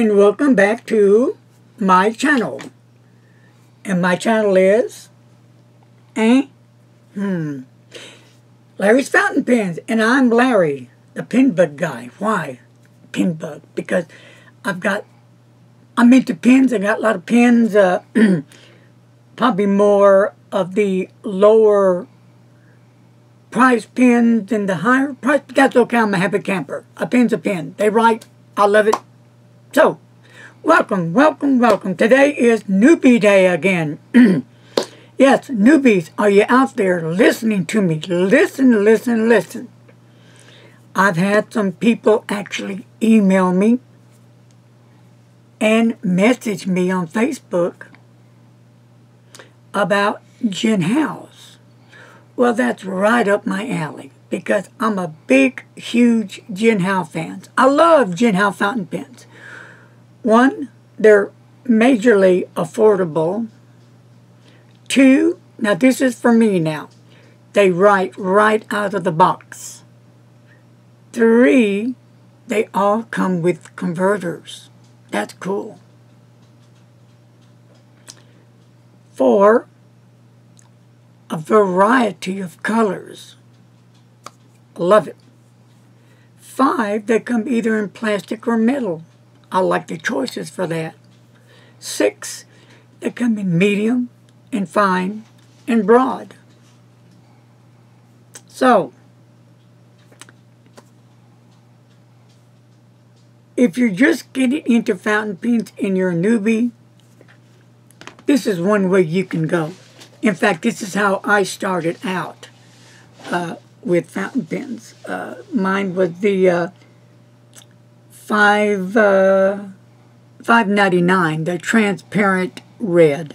and welcome back to my channel. And my channel is Larry's Fountain Pens, and I'm Larry, the pen bug guy. Why pen bug? Because I'm into pens. I got a lot of pens, probably more of the lower price pens than the higher price. But that's okay, I'm a happy camper. A pen's a pen. They write, I love it. So, welcome, welcome, welcome. Today is Newbie Day again. Yes, newbies, are you out there listening to me? Listen, listen, listen. I've had some people actually email me and message me on Facebook about Jinhaos. Well, that's right up my alley because I'm a big, huge Jinhao fan. I love Jinhao fountain pens. One, they're majorly affordable. Two, now this is for me now, they write right out of the box. Three, they all come with converters. That's cool. Four, a variety of colors. Love it. Five, they come either in plastic or metal. I like the choices for that. Six, they come in medium and fine and broad. So, if you're just getting into fountain pens and you're a newbie, this is one way you can go. In fact, this is how I started out with fountain pens. Mine was the $5.99, the transparent red.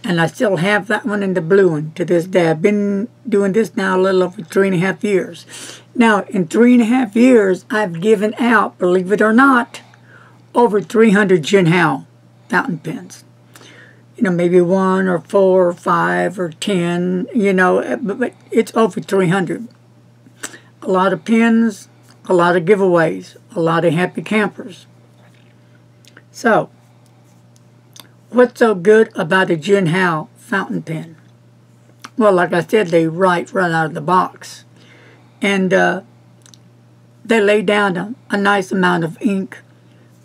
And I still have that one and the blue one to this day. I've been doing this now a little over 3.5 years. Now, in 3.5 years, I've given out, believe it or not, over 300 Jinhao fountain pens. You know, maybe 1 or 4 or 5 or 10, you know, but it's over 300. A lot of pens, a lot of giveaways, a lot of happy campers. So, what's so good about a Jinhao fountain pen? Well, like I said, they write right out of the box. And they lay down a nice amount of ink.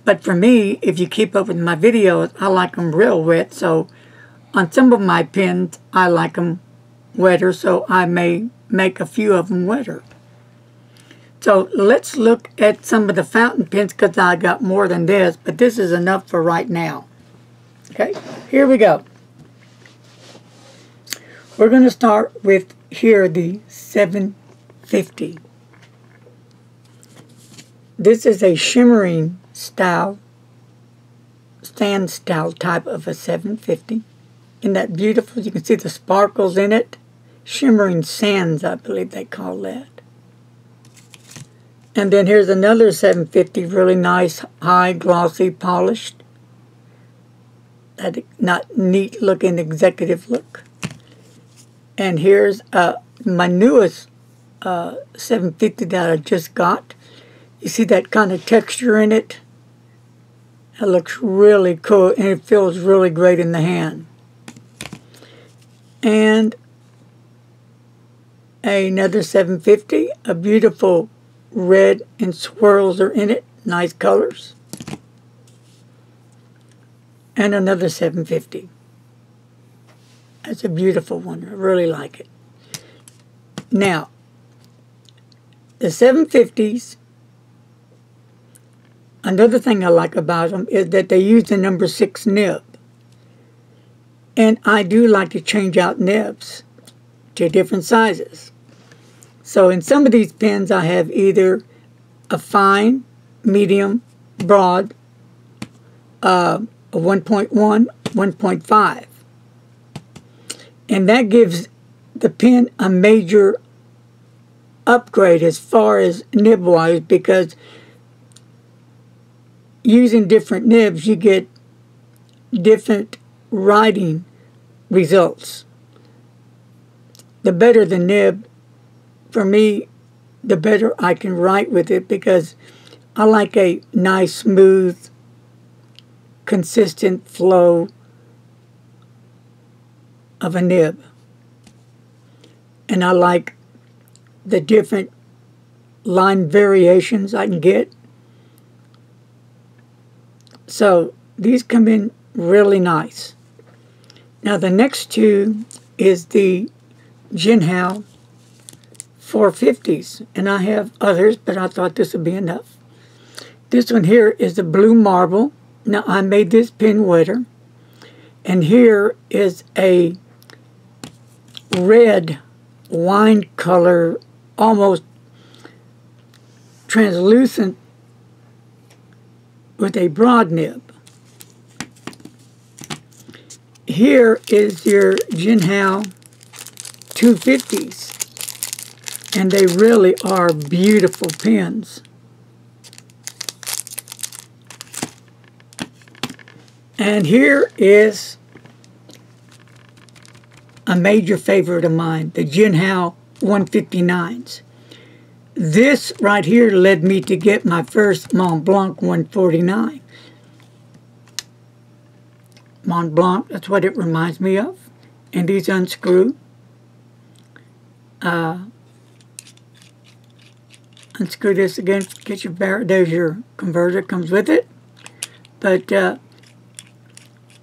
But for me, if you keep up with my videos, I like them real wet. So on some of my pens, I like them wetter. So I may make a few of them wetter. So let's look at some of the fountain pens because I got more than this. But this is enough for right now. Okay, here we go. We're going to start with here the 750. This is a shimmering style, sand style type of a 750. Isn't that beautiful? You can see the sparkles in it. Shimmering sands, I believe they call that. And then here's another 750, really nice, high, glossy, polished. That not neat looking executive look. And here's my newest 750 that I just got. You see that kind of texture in it? It looks really cool and it feels really great in the hand. And another 750, a beautiful red and swirls are in it, nice colors. And another 750. That's a beautiful one. I really like it. Now, the 750s, another thing I like about them is that they use the number 6 nib. And I do like to change out nibs to different sizes. So in some of these pens, I have either a fine, medium, broad, a 1.1, 1.5. And that gives the pen a major upgrade as far as nib-wise because using different nibs, you get different writing results. The better the nib, for me, the better I can write with it because I like a nice, smooth consistent flow of a nib. And I like the different line variations I can get. So these come in really nice. Now the next two is the Jinhaos 450s, and I have others, but I thought this would be enough. This one here is the blue marble. Now I made this pin wetter, and here is a red wine color, almost translucent, with a broad nib. Here is your Jinhaos 250s, and they really are beautiful pins. And here is a major favorite of mine, the Jinhaos 159s. This right here led me to get my first Mont Blanc 149. Mont Blanc, that's what it reminds me of. And these unscrew. Unscrew this again, get your barrel. There's your converter, comes with it. But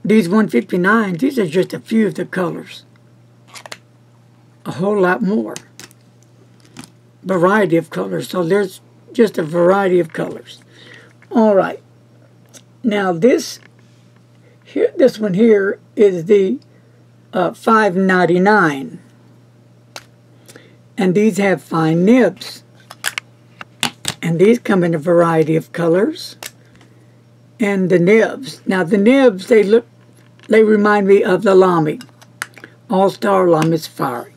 these 159s, these are just a few of the colors. A whole lot more. Variety of colors. So there's just a variety of colors. All right. Now this one here is the $5.99, and these have fine nibs, and these come in a variety of colors. And the nibs. Now the nibs, they remind me of the Lamy, All-Star Lamy Safari.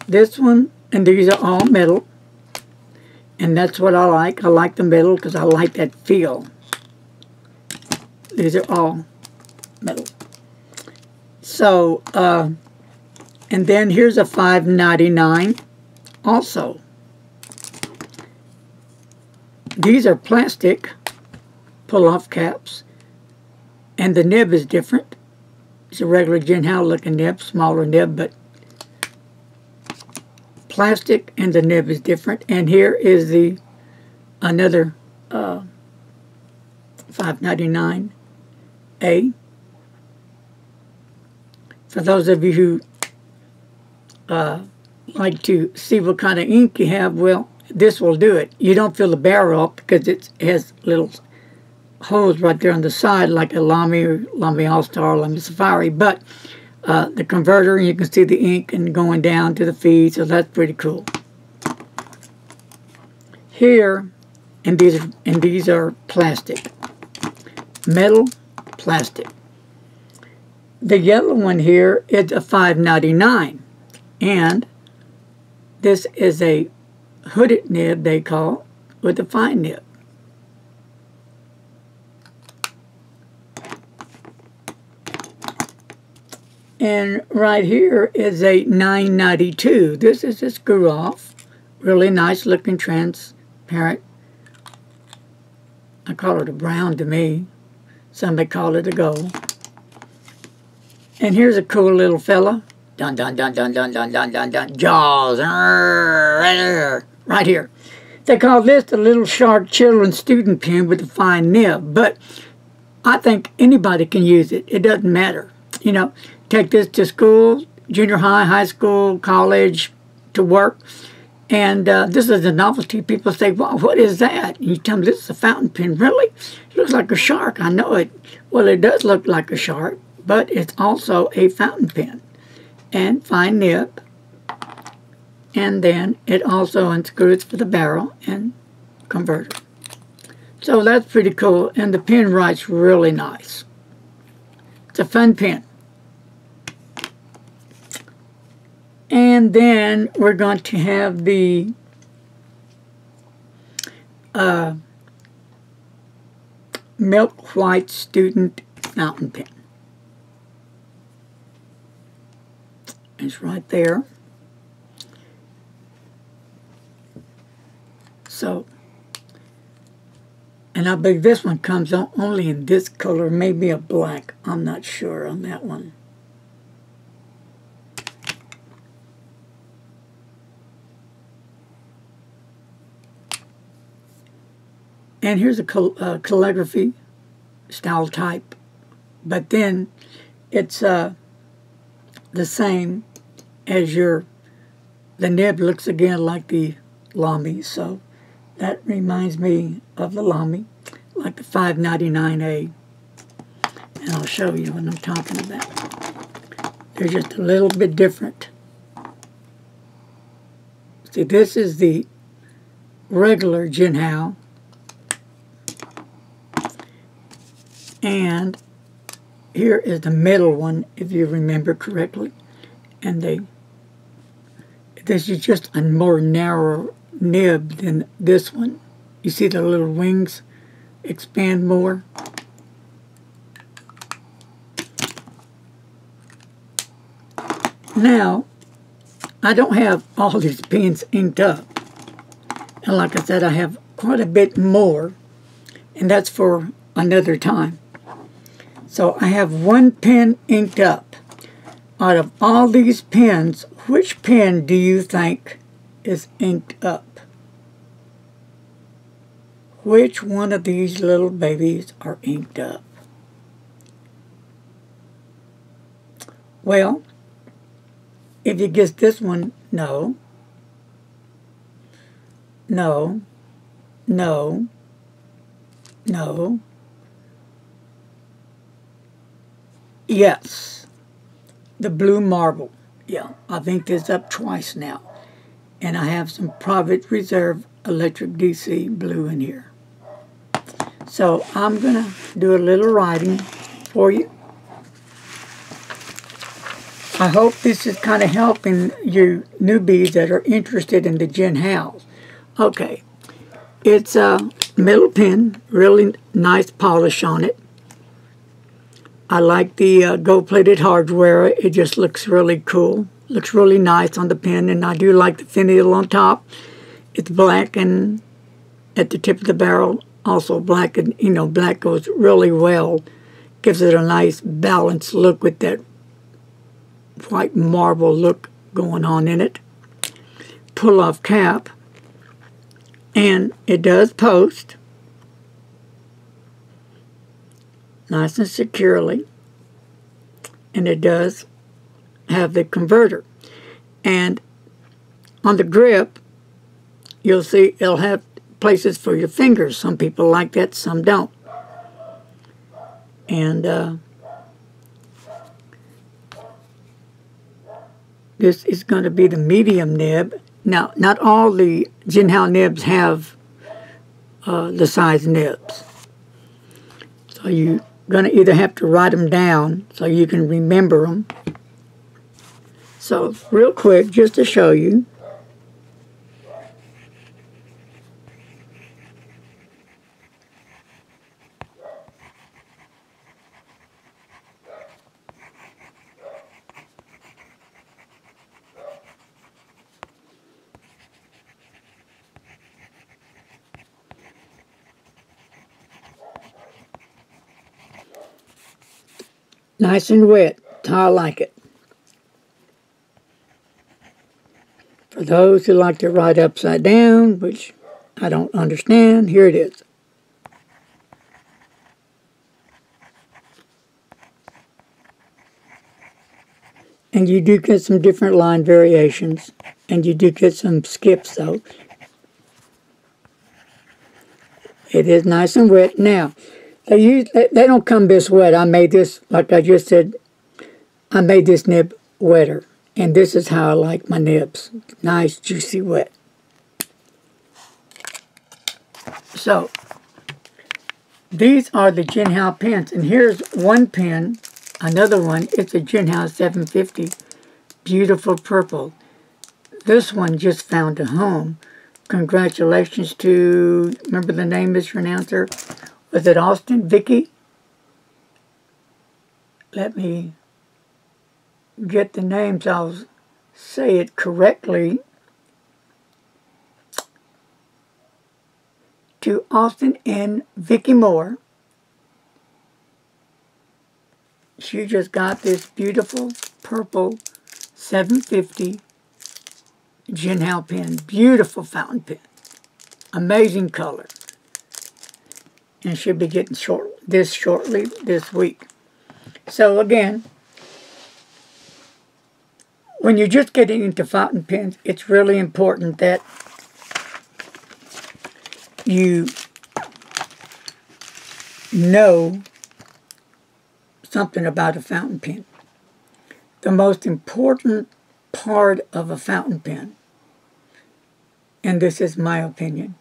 This one, and these are all metal, and that's what I like. I like the metal because I like that feel. These are all metal. So, and then here's a $5.99 also. These are plastic pull-off caps, and the nib is different. It's a regular Jinhaos looking nib, smaller nib, but plastic, and the nib is different. And here is the another $5.99 A. For those of you who like to see what kind of ink you have, well, this will do it. You don't fill the barrel up because it has little holes right there on the side like a Lamy or Lamy All-Star, Lamy Safari, but the converter, you can see the ink and going down to the feed, so that's pretty cool. Here, and these are plastic. Metal, plastic. The yellow one here is a $5.99, and this is a hooded nib, they call, with a fine nib. And right here is a $9.92. This is a screw off. Really nice looking transparent. I call it a brown to me. Somebody call it a gold. And here's a cool little fella. Dun dun dun dun dun dun dun dun dun. Jaws. Right here. They call this the Little Shark Children's Student Pen with a fine nib. But I think anybody can use it. It doesn't matter. You know, take this to school, junior high, high school, college, to work. And this is a novelty. People say, well, what is that? And you tell them, this is a fountain pen. Really? It looks like a shark. I know it. Well, it does look like a shark, but it's also a fountain pen. And fine nib. And then it also unscrews for the barrel and converter. So that's pretty cool. And the pen writes really nice. It's a fun pen. And then we're going to have the Milk White Student Fountain Pen. It's right there. So And I believe this one comes only in this color, maybe a black. I'm not sure on that one. And here's a calligraphy style type. But then it's the same as the nib looks again like the Lamy. So that reminds me of the Lamy, like the 599A. And I'll show you what I'm talking about. They're just a little bit different. See, this is the regular Jinhao. And here is the middle one, if you remember correctly. And this is just a more narrow nib than this one. You see the little wings expand more. Now, I don't have all these pens inked up. And like I said, I have quite a bit more. And that's for another time. So I have one pen inked up. Out of all these pens, which pen do you think is inked up? Which one of these little babies are inked up? Well, if you guess this one, no, no, no, no, yes, the blue marble. Yeah, I've inked this up twice now. And I have some private reserve electric DC blue in here. So I'm going to do a little writing for you. I hope this is kind of helping you newbies that are interested in the Jinhaos. Okay, it's a metal pen, really nice polish on it. I like the gold-plated hardware. It just looks really cool. Looks really nice on the pen, and I do like the finial on top. It's black, and at the tip of the barrel, also black, and black goes really well. Gives it a nice balanced look with that white marble look going on in it. Pull-off cap, and it does post nice and securely, and it does have the converter. And on the grip, you'll see it'll have places for your fingers. Some people like that, some don't. And this is going to be the medium nib. Now, not all the Jinhao nibs have the size nibs. So you're going to either have to write them down so you can remember them. So, real quick, just to show you. Nice and wet. That's how I like it. For those who like to write upside down, which I don't understand, here it is. And you do get some different line variations, and you do get some skips though. It is nice and wet. Now, they don't come this wet. I made this, like I just said, I made this nib wetter. And this is how I like my nibs. Nice, juicy, wet. So, these are the Jinhao pens. And here's one pen, another one. It's a Jinhao 750. Beautiful purple. This one just found a home. Congratulations to, remember the name, mispronouncer? Was it Austin? Vicky? Let me get the names. I'll say it correctly. to Austin and Vicky Moore. She just got this beautiful purple 750 Jinhaos pen. Beautiful fountain pen. Amazing color. And she'll be getting this shortly this week. So again, when you're just getting into fountain pens, it's really important that you know something about a fountain pen. The most important part of a fountain pen, and this is my opinion,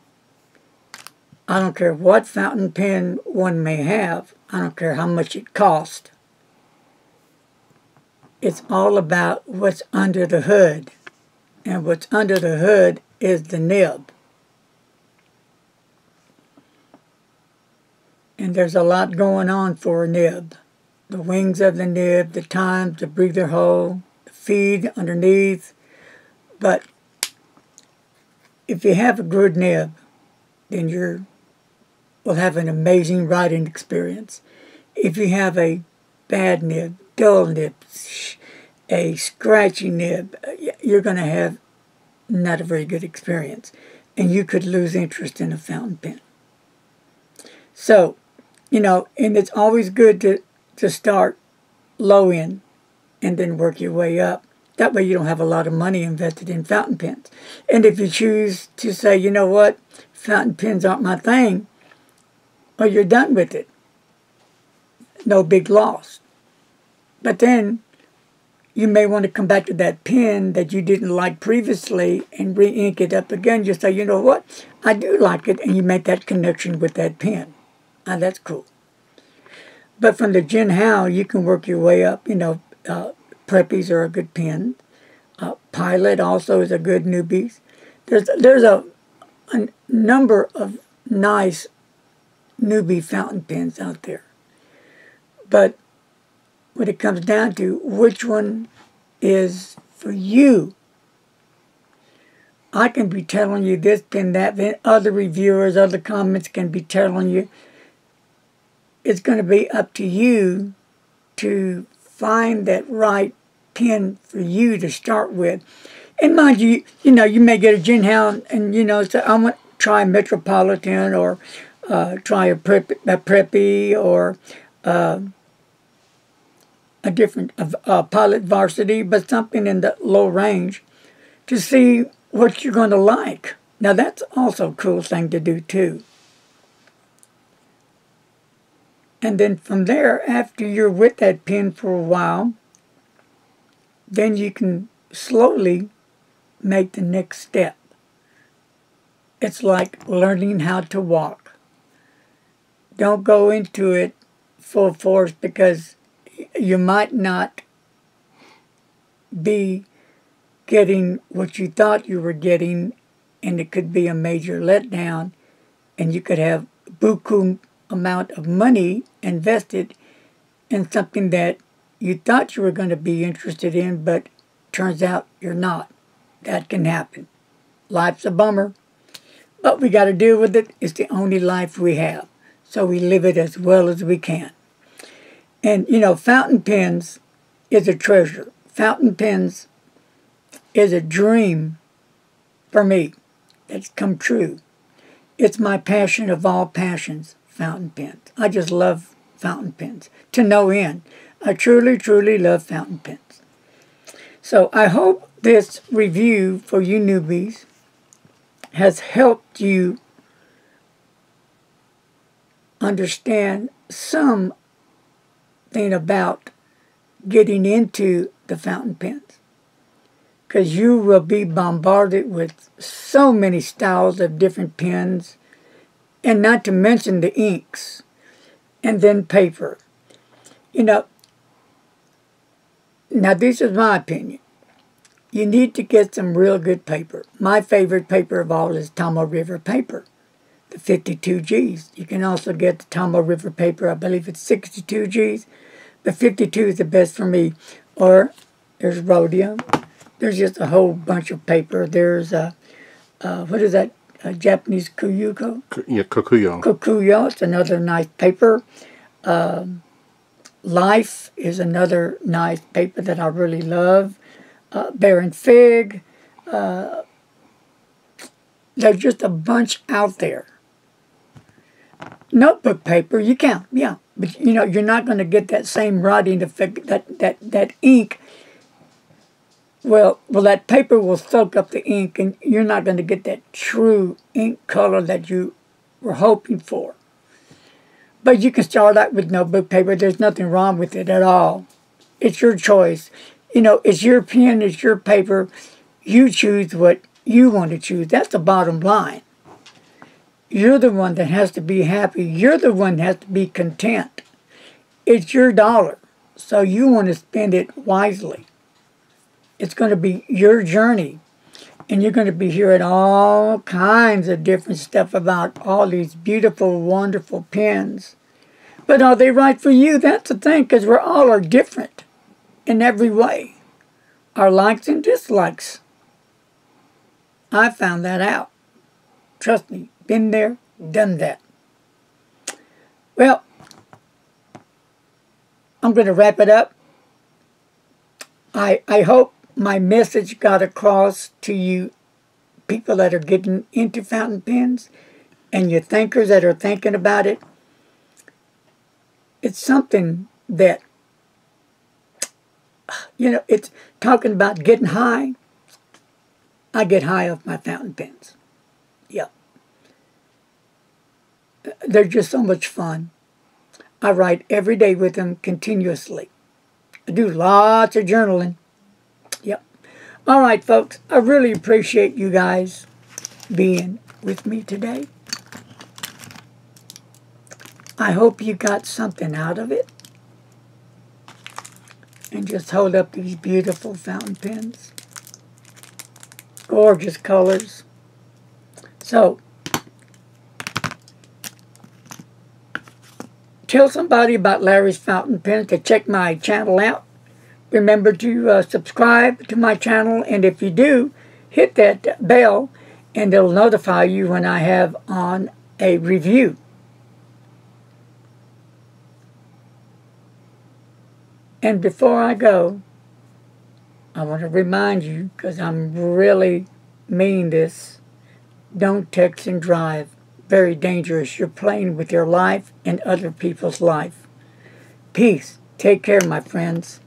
I don't care what fountain pen one may have, I don't care how much it costs, it's all about what's under the hood. And what's under the hood is the nib. And there's a lot going on for a nib. The wings of the nib, the tines, the breather hole, the feed underneath. But if you have a good nib, then will have an amazing writing experience. If you have a bad nib, dull nib, a scratchy nib, you're going to have not a very good experience. And you could lose interest in a fountain pen. So, and it's always good to start low end and then work your way up. That way you don't have a lot of money invested in fountain pens. And if you choose to say, you know what, fountain pens aren't my thing, well, you're done with it. No big loss. But then you may want to come back to that pen that you didn't like previously and re-ink it up again. Just say, you know what, I do like it, and you make that connection with that pen. Now, that's cool. But from the Jinhaos, you can work your way up. Preppies are a good pen. Pilot also is a good newbies. There's a number of nice newbie fountain pens out there. But when it comes down to which one is for you, I can be telling you this pen, that pen. Other reviewers, other comments can be telling you. It's going to be up to you to find that right pen for you to start with. And mind you, you may get a Jinhaos and, say, I want to try a Metropolitan or try a Preppy or a different Pilot Varsity, but something in the low range to see what you're going to like. Now, that's also a cool thing to do, too. And then from there, after you're with that pen for a while, then you can slowly make the next step. It's like learning how to walk. Don't go into it full force, because you might not be getting what you thought you were getting, and it could be a major letdown, and you could have buku amount of money invested in something that you thought you were going to be interested in, but turns out you're not. That can happen. Life's a bummer, but we got to deal with it. It's the only life we have, so we live it as well as we can. And, fountain pens is a treasure. Fountain pens is a dream for me that's come true. It's my passion of all passions, fountain pens. I just love fountain pens to no end. I truly, truly love fountain pens. So I hope this review for you newbies has helped you understand something about getting into the fountain pens. Because you will be bombarded with so many styles of different pens, and not to mention the inks, and then paper. Now this is my opinion. You need to get some real good paper. My favorite paper of all is Tomoe River paper, the 52 Gs. You can also get the Tomoe River paper, I believe it's 62 Gs, but 52 is the best for me. Or there's rhodium. There's just a whole bunch of paper. There's what is that? Japanese Kuyuko. Yeah, Kokuyo. Kokuyo, it's another nice paper. Life is another nice paper that I really love. Bear and Fig. There's just a bunch out there. Notebook paper, you can, yeah. But, you know, you're not going to get that same writing effect, that ink. Well, that paper will soak up the ink, and you're not going to get that true ink color that you were hoping for. But you can start out with notebook paper. There's nothing wrong with it at all. It's your choice. You know, it's your pen, it's your paper. You choose what you want to choose. That's the bottom line. You're the one that has to be happy. You're the one that has to be content. It's your dollar, so you want to spend it wisely. It's going to be your journey, and you're going to be hearing all kinds of different stuff about all these beautiful, wonderful pens. But are they right for you? That's the thing, because we all are different in every way. Our likes and dislikes. I found that out. Trust me, been there, done that. Well, I'm going to wrap it up. I hope my message got across to you people that are getting into fountain pens and you thinkers that are thinking about it. It's something that, you know, it's talking about getting high. I get high off my fountain pens. Yeah. They're just so much fun. I write every day with them continuously. I do lots of journaling. Yep. All right, folks. I really appreciate you guys being with me today. I hope you got something out of it. And just hold up these beautiful fountain pens. Gorgeous colors. So, tell somebody about Larry's Fountain Pens to check my channel out. Remember to subscribe to my channel, and if you do, hit that bell, and it'll notify you when I have on a review. And before I go, I want to remind you, because I'm really mean this, don't text and drive. Very dangerous. You're playing with your life and other people's life. Peace. Take care, my friends.